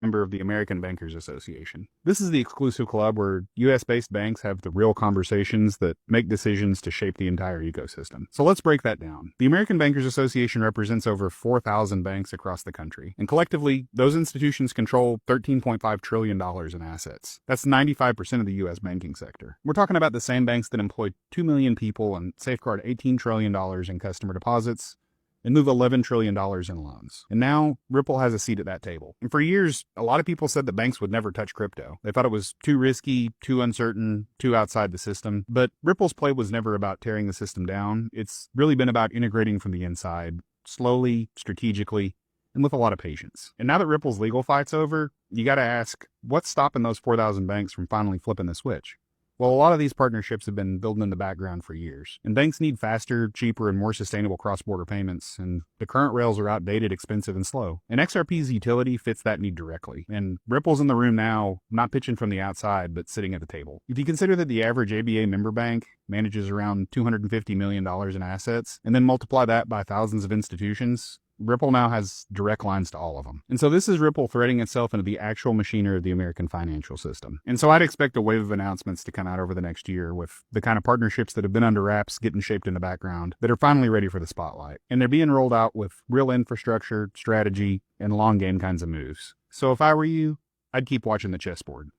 member of the American Bankers Association. This is the exclusive club where US-based banks have the real conversations that make decisions to shape the entire ecosystem. So let's break that down. The American Bankers Association represents over 4,000 banks across the country, and collectively, those institutions control $13.5 trillion in assets. That's 95% of the US banking sector. We're talking about the same banks that employ 2 million people and safeguard $18 trillion in customer deposits, and move $11 trillion in loans. And now Ripple has a seat at that table. And for years, a lot of people said that banks would never touch crypto. They thought it was too risky, too uncertain, too outside the system. But Ripple's play was never about tearing the system down. It's really been about integrating from the inside, slowly, strategically, and with a lot of patience. And now that Ripple's legal fight's over, you gotta ask, what's stopping those 4,000 banks from finally flipping the switch? Well, a lot of these partnerships have been building in the background for years, and banks need faster, cheaper, and more sustainable cross-border payments, and the current rails are outdated, expensive, and slow. And XRP's utility fits that need directly, and Ripple's in the room now, not pitching from the outside, but sitting at the table. If you consider that the average ABA member bank manages around $250 million in assets, and then multiply that by thousands of institutions, Ripple now has direct lines to all of them. And so this is Ripple threading itself into the actual machinery of the American financial system. And so I'd expect a wave of announcements to come out over the next year with the kind of partnerships that have been under wraps getting shaped in the background that are finally ready for the spotlight. And they're being rolled out with real infrastructure, strategy, and long game kinds of moves. So if I were you, I'd keep watching the chessboard.